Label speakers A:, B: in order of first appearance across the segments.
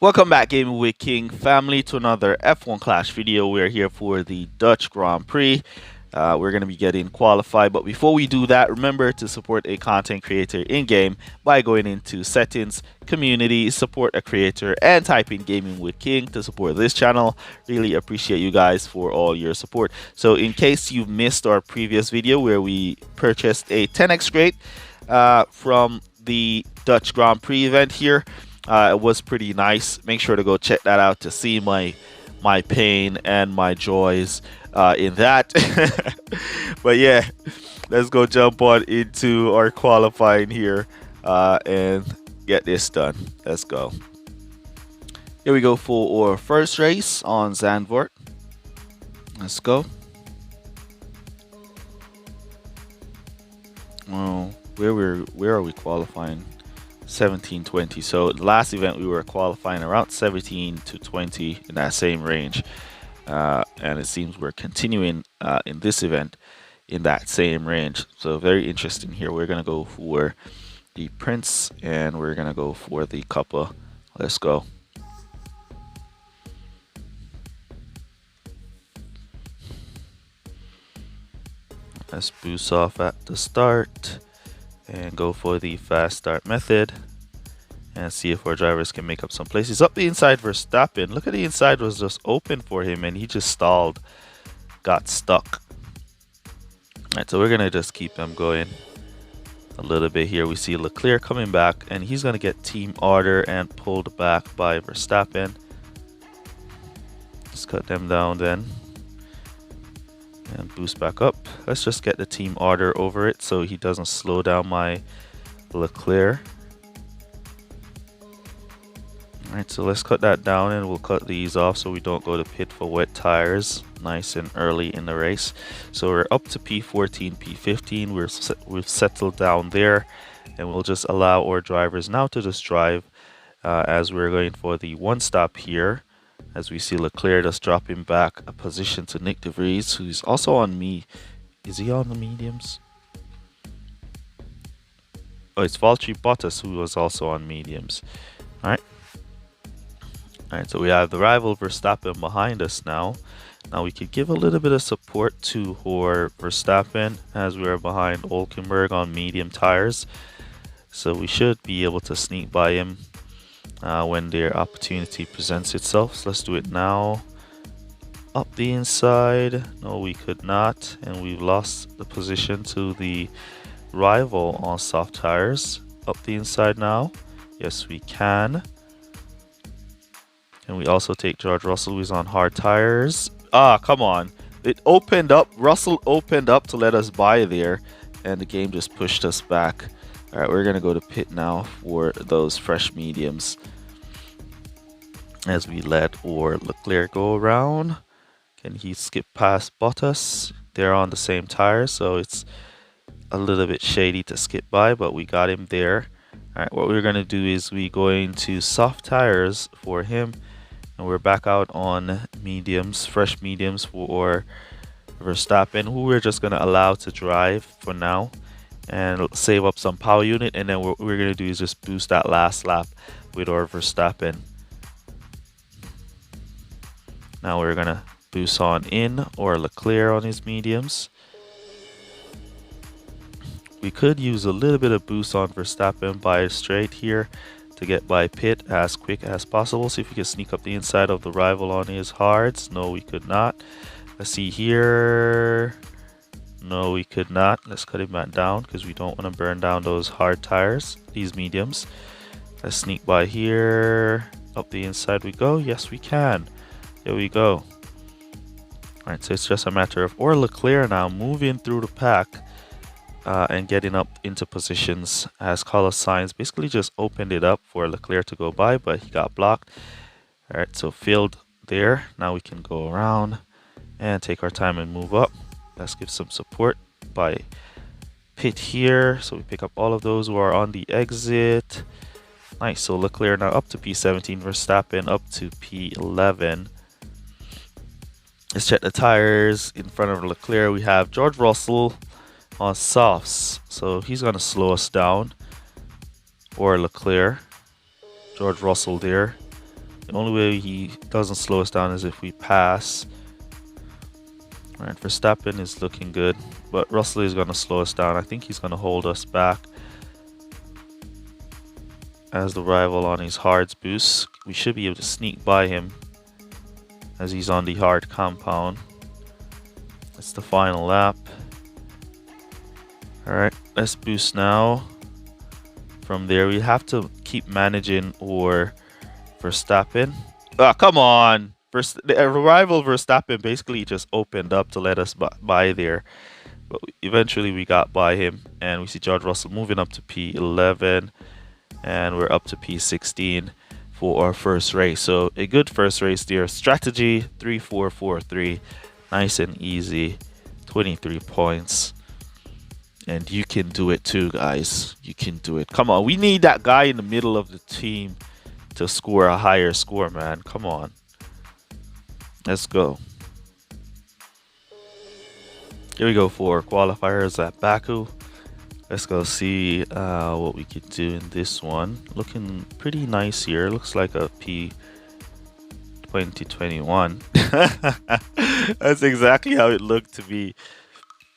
A: Welcome back, Gaming with King family, to another F1 Clash video. We're here for the Dutch Grand Prix. We're going to be getting qualified, but before we do that, remember to support a content creator in-game by going into Settings, Community, Support a Creator, and type in Gaming with King to support this channel. Really appreciate you guys for all your support. So in case you missed our previous video where we purchased a 10x crate from the Dutch Grand Prix event here, it was pretty nice. Make sure to go check that out to see my pain and my joys in that. But yeah, let's go jump on into our qualifying here and get this done. Let's go. Here we go for our first race on Zandvoort. Let's go. Oh, where are we qualifying? 17-20. So the last event we were qualifying around 17 to 20 in that same range, and it seems we're continuing in this event in that same range. So very interesting here. We're gonna go for the Prince and we're gonna go for the Cuppa. Let's go. Let's boost off at the start and go for the fast start method and see if our drivers can make up some places. Up the inside for Verstappen. Look at the inside was just open for him and he just stalled, got stuck. Alright, so we're gonna just keep them going a little bit here. We see Leclerc coming back and he's gonna get team order and pulled back by Verstappen. Just cut them down then and boost back up. Let's just get the team order over it so he doesn't slow down my Leclerc. Alright, so let's cut that down and we'll cut these off so we don't go to pit for wet tires nice and early in the race. So we're up to P14, P15. We've settled down there and we'll just allow our drivers now to just drive as we're going for the one stop here. As we see Leclerc just dropping back a position to Nick De Vries, who's also on me. Is he on the mediums? Oh, it's Valtteri Bottas who was also on mediums. Alright. Alright, so we have the rival Verstappen behind us now. Now we could give a little bit of support to Verstappen as we are behind Hulkenberg on medium tires. So we should be able to sneak by him when their opportunity presents itself. So let's do it now. Up the inside. No, we could not. And we've lost the position to the rival on soft tires. Up the inside now. Yes, we can. And we also take George Russell, who's on hard tires. Ah, come on. It opened up. Russell opened up to let us by there. And the game just pushed us back. Alright, we're going to go to pit now for those fresh mediums. As we let Leclerc go around. Can he skip past Bottas? They're on the same tire, so it's a little bit shady to skip by, but we got him there. Alright, what we're going to do is we're going to soft tires for him. And we're back out on mediums, fresh mediums for Verstappen, who we're just going to allow to drive for now. And save up some power unit, and then what we're going to do is just boost that last lap with our Verstappen. Now we're going to boost on in or Leclerc on his mediums. We could use a little bit of boost on Verstappen by straight here to get by pit as quick as possible. See if we can sneak up the inside of the rival on his hards. No, we could not. Let's see here. No, we could not. Let's cut him back down because we don't want to burn down those hard tires, these mediums. Let's sneak by here. Up the inside we go. Yes, we can. There we go. Alright, so it's just a matter of Leclerc now moving through the pack and getting up into positions as Carlos Sainz basically just opened it up for Leclerc to go by, but he got blocked. Alright, so field there. Now we can go around and take our time and move up. Let's give some support by pit here. So we pick up all of those who are on the exit. Nice. So Leclerc now up to P17, Verstappen up to P11. Let's check the tires. In front of Leclerc, we have George Russell on softs. So he's going to slow us down. Or Leclerc. George Russell there. The only way he doesn't slow us down is if we pass. Alright, Verstappen is looking good, but Russell is going to slow us down. I think he's going to hold us back. As the rival on his hards boost, we should be able to sneak by him as he's on the hard compound. It's the final lap. Alright, let's boost now. From there, we have to keep managing or Verstappen. Ah, come on! The rival Verstappen basically just opened up to let us by there. But eventually we got by him, and we see George Russell moving up to P11. And we're up to P16 for our first race. So a good first race there. Strategy 3-4-4-3. Nice and easy. 23 points. And you can do it too, guys. You can do it. Come on. We need that guy in the middle of the team to score a higher score, man. Come on. Let's go. Here we go for qualifiers at Baku. Let's go see what we could do in this one. Looking pretty nice here. Looks like a P 2021. That's exactly how it looked to me.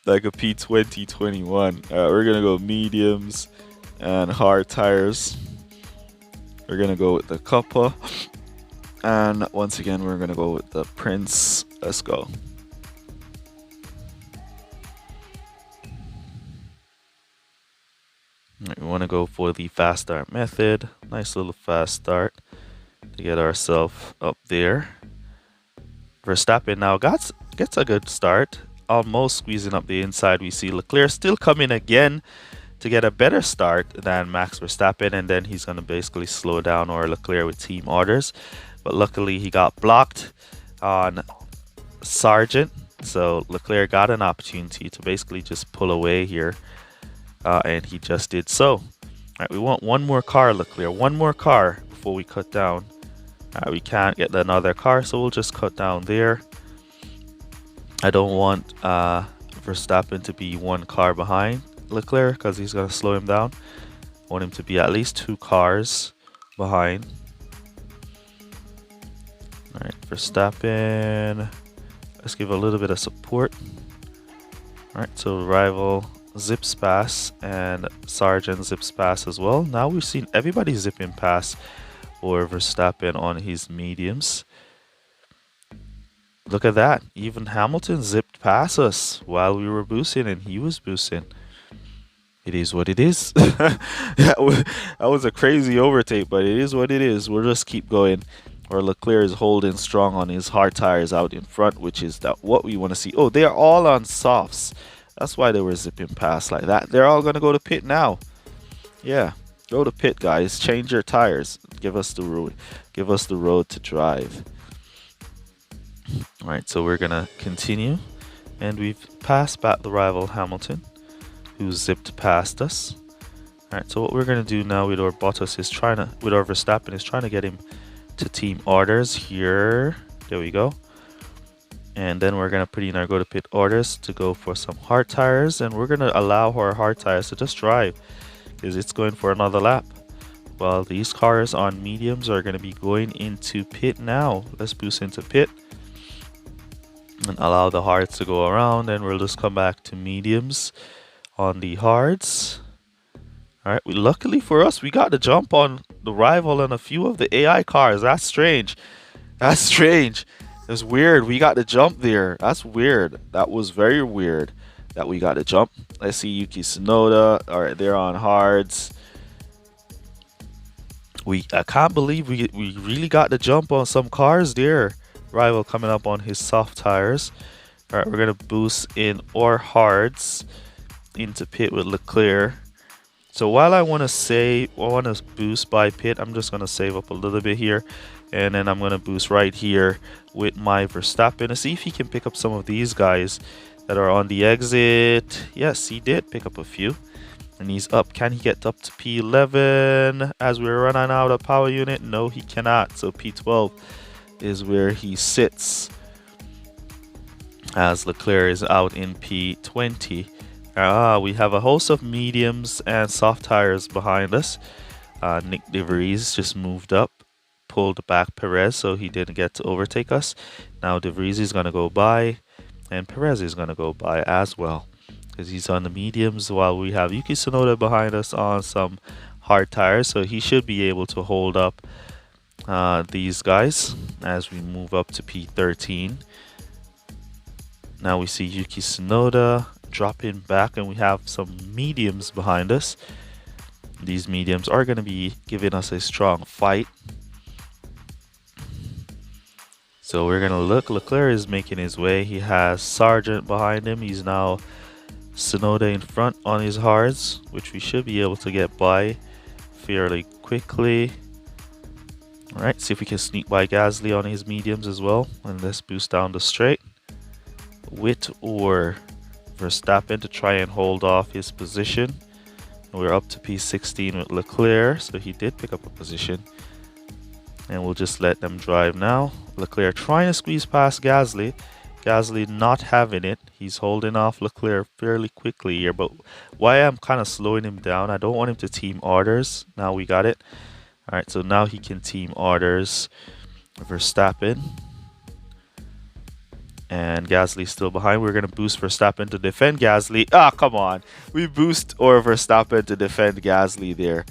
A: Like a P 2021. We're gonna go mediums and hard tires. We're gonna go with the Kappa. And once again, we're gonna go with the Prince. Let's go. We want to go for the fast start method. Nice little fast start to get ourselves up there. Verstappen now gets a good start, almost squeezing up the inside. We see Leclerc still coming again to get a better start than Max Verstappen, and then he's going to basically slow down or Leclerc with team orders. But luckily he got blocked on Sargent, so Leclerc got an opportunity to basically just pull away here. And he just did so. All right, we want one more car, Leclerc. One more car before we cut down. We can't get another car, so we'll just cut down there. I don't want Verstappen to be one car behind Leclerc because he's going to slow him down. I want him to be at least 2 cars behind. All right, Verstappen. Let's give a little bit of support. All right, so rival zips past and Sargent zips past as well. Now we've seen everybody zipping past or Verstappen on his mediums. Look at that. Even Hamilton zipped past us while we were boosting and he was boosting. It is what it is. that was a crazy overtake, but it is what it is. We'll just keep going. Or Leclerc is holding strong on his hard tires out in front, which is what we want to see. Oh, they are all on softs. That's why they were zipping past like that. They're all going to go to pit now. Yeah, go to pit, guys. Change your tires. Give us the road. Give us the road to drive. All right, so we're going to continue. And we've passed back the rival Hamilton, who zipped past us. All right, so what we're going to do now with our Bottas is with our Verstappen is trying to get him to team orders here. There we go. And then we're going to put in our go to pit orders to go for some hard tires. And we're going to allow our hard tires to just drive because it's going for another lap. Well, these cars on mediums are going to be going into pit now. Let's boost into pit and allow the hards to go around. And we'll just come back to mediums on the hards. All right. Luckily for us, we got the jump on the rival and a few of the AI cars. That's strange. That's strange. It's weird. We got the jump there. That's weird. That was very weird that we got the jump. Let's see Yuki Tsunoda. All right, they're on hards. I can't believe we really got the jump on some cars there. Rival coming up on his soft tires. All right, we're gonna boost in our hards into pit with Leclerc. So while I want to boost by pit, I'm just gonna save up a little bit here. And then I'm going to boost right here with my Verstappen to see if he can pick up some of these guys that are on the exit. Yes, he did pick up a few. And he's up. Can he get up to P11 as we're running out of power unit? No, he cannot. So P12 is where he sits as Leclerc is out in P20. We have a host of mediums and soft tires behind us. Nick DeVries just moved up. pulled back Perez, so he didn't get to overtake us. Now De Vries is going to go by, and Perez is going to go by as well, because he's on the mediums, while we have Yuki Tsunoda behind us on some hard tires, so he should be able to hold up these guys as we move up to P13. Now we see Yuki Tsunoda dropping back, and we have some mediums behind us. These mediums are going to be giving us a strong fight. So we're going to look. Leclerc is making his way. He has Sargent behind him. He's now Tsunoda in front on his hards, which we should be able to get by fairly quickly. Alright, see if we can sneak by Gasly on his mediums as well. And let's boost down the straight. Witt or Verstappen to try and hold off his position. We're up to P16 with Leclerc, so he did pick up a position. And we'll just let them drive now. Leclerc trying to squeeze past Gasly. Gasly not having it. He's holding off Leclerc fairly quickly here, but why I'm kind of slowing him down, I don't want him to team orders. Now we got it. Alright, so now he can team orders Verstappen. And Gasly still behind. We're going to boost Verstappen to defend Gasly. Ah, come on. We boost or Verstappen to defend Gasly there.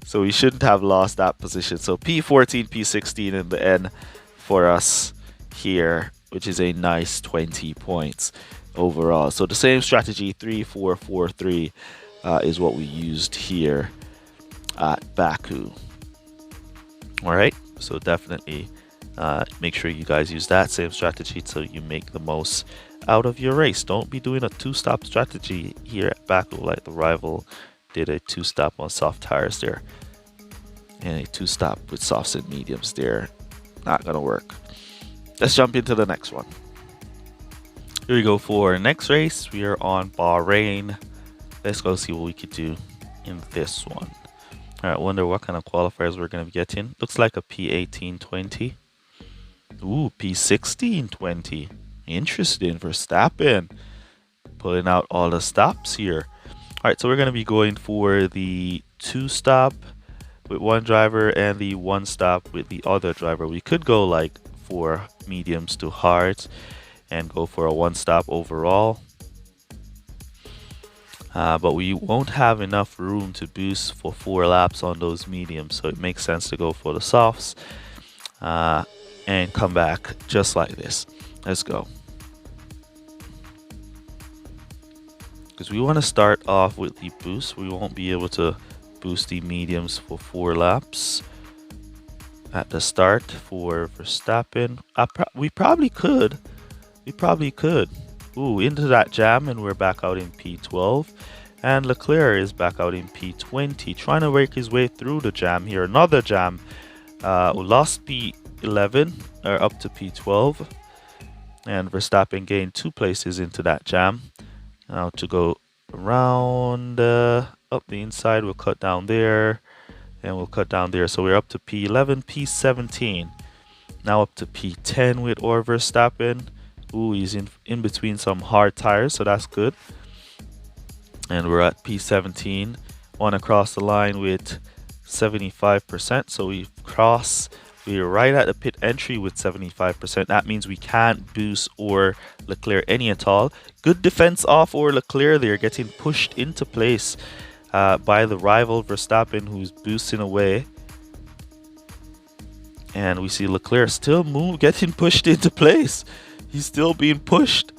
A: So we shouldn't have lost that position. So P14, P16 in the end for us here, which is a nice 20 points overall. So the same strategy, 3-4-4-3, is what we used here at Baku. Alright, so definitely make sure you guys use that same strategy so you make the most out of your race. Don't be doing a two-stop strategy here at Baku like the rival did a two-stop on soft tires there. And a two-stop with softs and mediums there. Not going to work. Let's jump into the next one. Here we go for next race. We are on Bahrain. Let's go see what we could do in this one. Alright, wonder what kind of qualifiers we're going to be getting. Looks like a P18-20. Ooh, P16-20. Interesting. Verstappen pulling out all the stops here. Alright, so we're going to be going for the two-stop with one driver and the one-stop with the other driver. We could go like for mediums to hards and go for a one-stop overall. But we won't have enough room to boost for 4 laps on those mediums, so it makes sense to go for the softs and come back just like this. Let's go. Because we want to start off with the boost. We won't be able to boost the mediums for 4 laps at the start for Verstappen. We probably could. We probably could. Ooh, into that jam, and we're back out in P12. And Leclerc is back out in P20, trying to work his way through the jam here. Another jam. Lost P11, or up to P12. And Verstappen gained 2 places into that jam. Now to go around up the inside, we'll cut down there. And we'll cut down there. So we're up to P11, P17. Now up to P10 with Verstappen. Ooh, he's in between some hard tires, so that's good. And we're at P17. Want to cross the line with 75%. So we're right at the pit entry with 75%. That means we can't boost or Leclerc any at all. Good defense off or Leclerc there, getting pushed into place by the rival Verstappen, who's boosting away. And we see Leclerc still getting pushed into place. He's still being pushed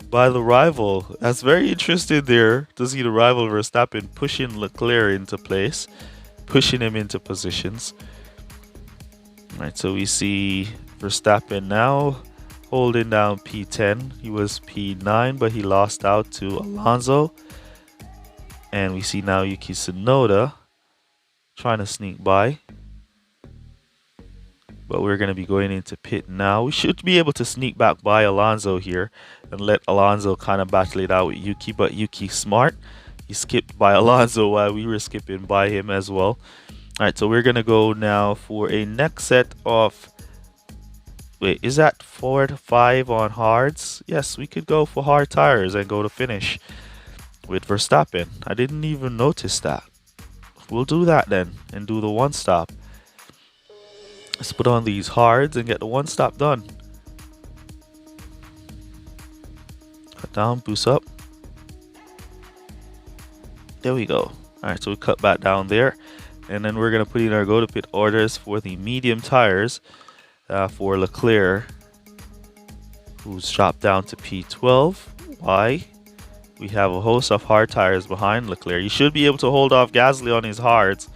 A: by the rival. That's very interesting there to see the rival Verstappen pushing Leclerc into place, pushing him into positions. Right, so we see Verstappen now holding down P10. He was P9, but he lost out to Alonso. And we see now Yuki Tsunoda trying to sneak by. But we're going to be going into pit now. We should be able to sneak back by Alonso here and let Alonso kind of battle it out with Yuki. But Yuki's smart. He skipped by Alonso while we were skipping by him as well. Alright, so we're going to go now for a next set of... Wait, is that 4 to 5 on hards? Yes, we could go for hard tires and go to finish with Verstappen. I didn't even notice that. We'll do that then and do the one stop. Let's put on these hards and get the one stop done. Cut down, boost up. There we go. Alright, so we cut back down there. And then we're going to put in our go to pit orders for the medium tires for Leclerc, who's dropped down to P12. Why? We have a host of hard tires behind Leclerc. You should be able to hold off Gasly on his hards.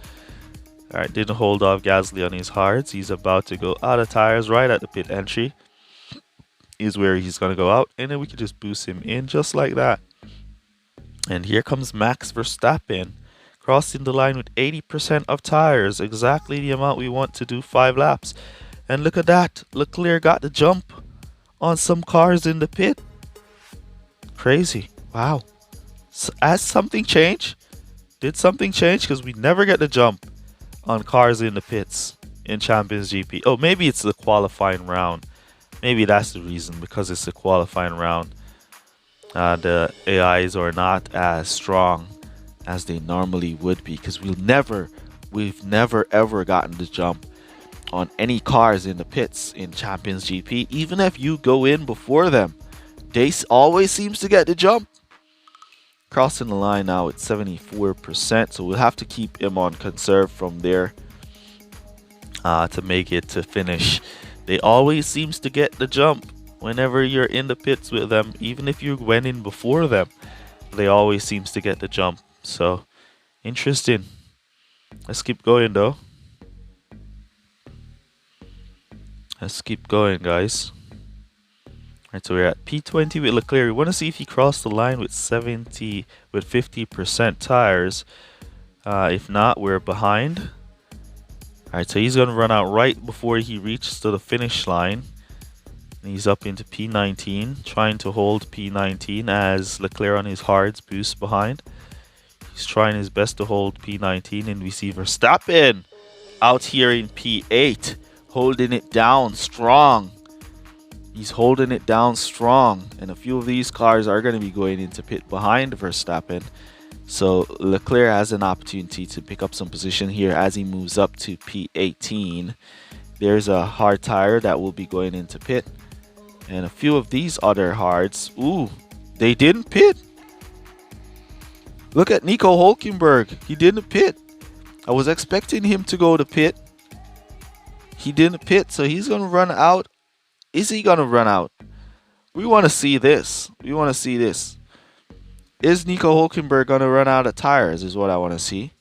A: Alright, didn't hold off Gasly on his hards. He's about to go out of tires right at the pit entry. Is where he's going to go out. And then we can just boost him in just like that. And here comes Max Verstappen, crossing the line with 80% of tires. Exactly the amount we want to do 5 laps. And look at that. Leclerc got the jump on some cars in the pit. Crazy. Wow. So, has something changed? Did something change? Because we never get the jump on cars in the pits in Champions GP. Oh, maybe it's the qualifying round. Maybe that's the reason, because it's the qualifying round. The AIs are not as strong as they normally would be, because we've never ever gotten the jump on any cars in the pits in Champions GP. Even if you go in before them, they always seems to get the jump. Crossing the line now at 74%, so we'll have to keep him on conserve from there to make it to finish. They always seems to get the jump whenever you're in the pits with them. Even if you went in before them, they always seems to get the jump. So interesting. Let's keep going though. Let's keep going, guys. Right, so we're at P20 with Leclerc. We want to see if he crossed the line with 50% tires. If not, we're behind. Alright, so he's going to run out right before he reaches to the finish line. And he's up into P19, trying to hold P19 as Leclerc on his hards boosts behind. He's trying his best to hold P19, and we see Verstappen out here in P8, holding it down strong. He's holding it down strong, and a few of these cars are going to be going into pit behind Verstappen. So Leclerc has an opportunity to pick up some position here as he moves up to P18. There's a hard tire that will be going into pit. And a few of these other hards. Ooh, they didn't pit. Look at Nico Hülkenberg. He didn't pit. I was expecting him to go to pit. He didn't pit, so he's going to run out. Is he going to run out? We want to see this. We want to see this. Is Nico Hülkenberg going to run out of tires is what I want to see.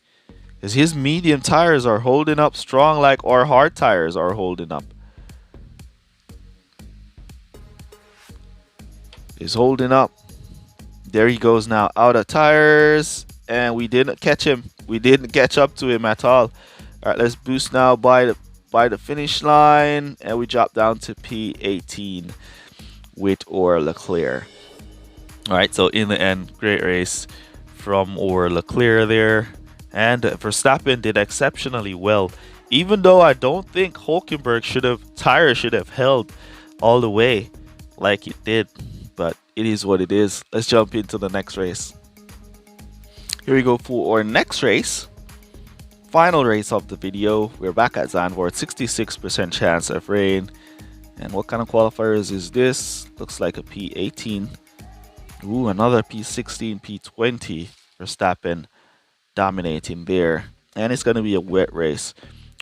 A: Because his medium tires are holding up strong like our hard tires are holding up. He's holding up. There he goes now, out of tires. And we didn't catch him. We didn't catch up to him at all. All right, let's boost now by the finish line, and we drop down to P18 with our Leclerc. All right, so in the end, great race from our Leclerc there, and Verstappen did exceptionally well. Even though I don't think Hülkenberg tire should have held all the way like it did, but it is what it is. Let's jump into the next race. Here we go for our next race. Final race of the video. We're back at Zandvoort, 66% chance of rain. And what kind of qualifiers is this? Looks like a P18. Ooh, another P16, P20. Verstappen dominating there. And it's going to be a wet race.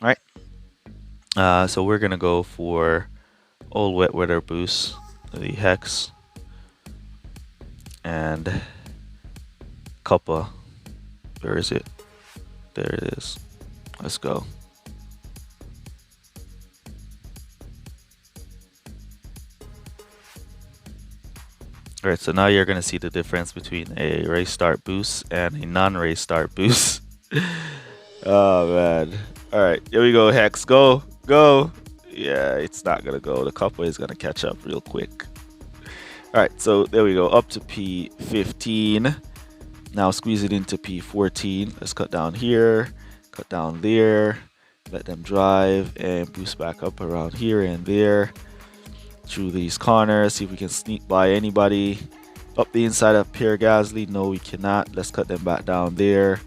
A: All right. So we're going to go for all wet weather boost, the Hex. And Cuppa. Where is it? There it is. Let's go. Alright, so now you're going to see the difference between a race start boost and a non-race start boost. Oh, man. Alright, here we go, Hex. Go. Go. Yeah, it's not going to go. The Cuppa is going to catch up real quick. Alright, so there we go. Up to P15. Now squeeze it into P14. Let's cut down here. Cut down there. Let them drive and boost back up around here and there. Through these corners. See if we can sneak by anybody. Up the inside of Pierre Gasly. No, we cannot. Let's cut them back down there.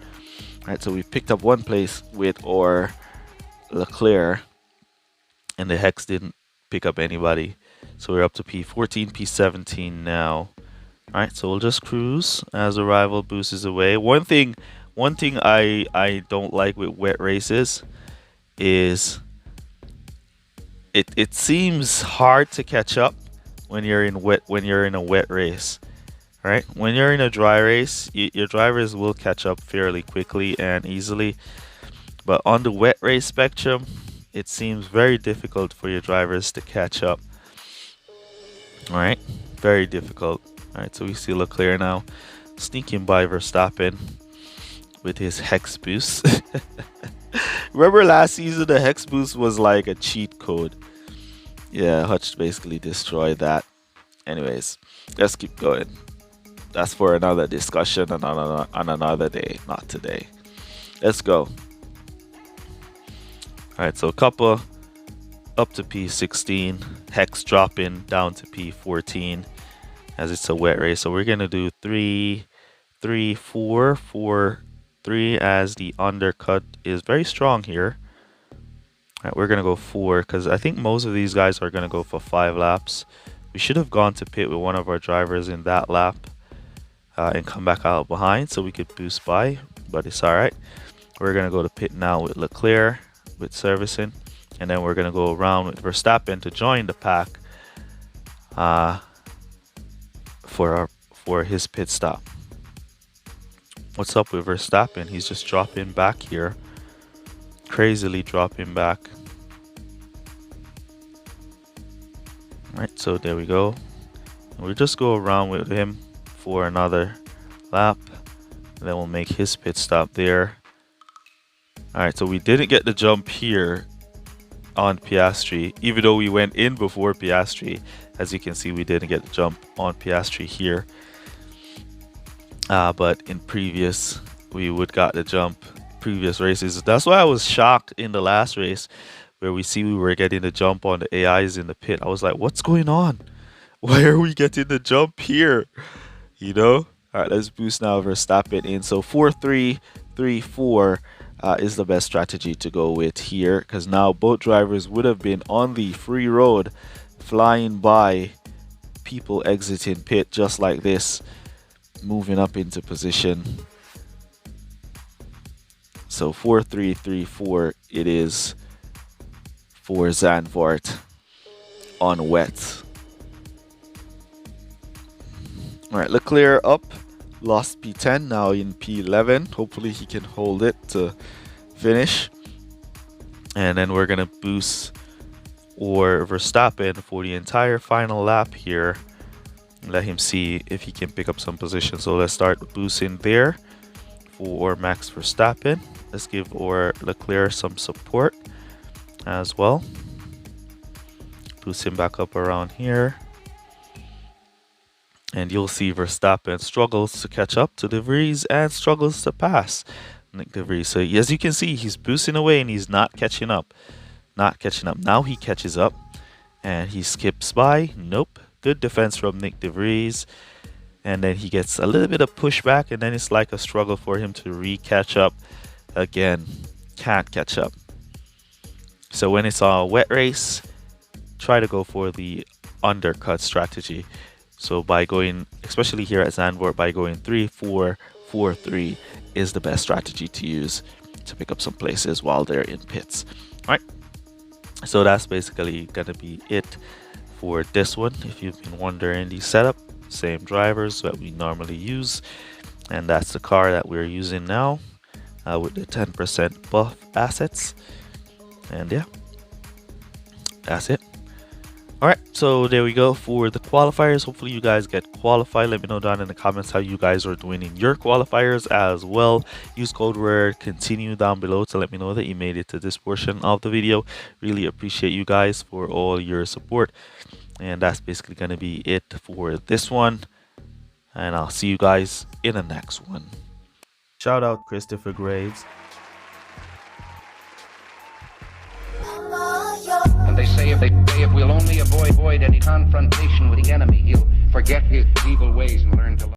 A: Alright, so we picked up one place with our Leclerc. and the hex didn't pick up anybody. So we're up to P14, P17 now. Alright, so we'll just cruise as the rival boosts away. One thing I don't like with wet races is it seems hard to catch up when you're in a wet race. Right? When you're in a dry race, your drivers will catch up fairly quickly and easily. But on the wet race spectrum, it seems very difficult for your drivers to catch up. Alright, very difficult. Alright, so we see Leclerc now sneaking by Verstappen with his hex boost. Remember last season, the hex boost was like a cheat code. Yeah, Hutch basically destroyed that. Anyways, let's keep going. That's for another discussion and on another day, not today. Let's go. Alright, so a couple up to P16, hex dropping down to P14 as it's a wet race. So we're gonna do 3, 3, 4, 4, 3 as the undercut is very strong here. Alright, we're gonna go 4 because I think most of these guys are gonna go for 5 laps. We should have gone to pit with one of our drivers in that lap and come back out behind so we could boost by, but it's alright. We're gonna go to pit now with Leclerc with servicing, and then we're gonna go around with Verstappen to join the pack for his pit stop. What's up with Verstappen? He's just dropping back here, crazily dropping back. Right, so there we go. We'll just go around with him for another lap, and then we'll make his pit stop there. Alright, so we didn't get the jump here on Piastri, even though we went in before Piastri. As you can see, we didn't get the jump on Piastri here. But in previous, we would got the jump previous races. That's why I was shocked in the last race where we were getting the jump on the AIs in the pit. I was like, what's going on? Why are we getting the jump here? You know? Alright, let's boost now Verstappen in. So 4-3-3-4 is the best strategy to go with here, because now both drivers would have been on the free road flying by people exiting pit just like this, moving up into position. So 4-3-3-4 it is for Zandvoort on wet. Alright, Leclerc up, lost P10, now in P11. Hopefully he can hold it to finish. And then we're gonna boost or Verstappen for the entire final lap here. Let him see if he can pick up some position. So let's start boosting there for Max Verstappen. Let's give Leclerc some support as well. Boost him back up around here. And you'll see Verstappen struggles to catch up to De Vries and struggles to pass Nick De Vries. So as you can see, he's boosting away and he's not catching up. Now he catches up and he skips by. Nope. Good defense from Nick De Vries. And then he gets a little bit of pushback, and then it's like a struggle for him to re-catch up again. Can't catch up. So when it's a wet race, try to go for the undercut strategy. So by going, especially here at Zandvoort, by going 3-4-4-3 is the best strategy to use to pick up some places while they're in pits. All right. So that's basically gonna be it for this one. If you've been wondering, the setup, same drivers that we normally use, and that's the car that we're using now with the 10% buff assets. And yeah, that's it. Alright, so there we go for the qualifiers. Hopefully you guys get qualified. Let me know down in the comments how you guys are doing in your qualifiers as well. Use code word continue down below to let me know that you made it to this portion of the video. Really appreciate you guys for all your support. And that's basically going to be it for this one. And I'll see you guys in the next one. Shout out Christopher Graves.
B: And they say if we'll only avoid any confrontation with the enemy, he'll forget his evil ways and learn to love.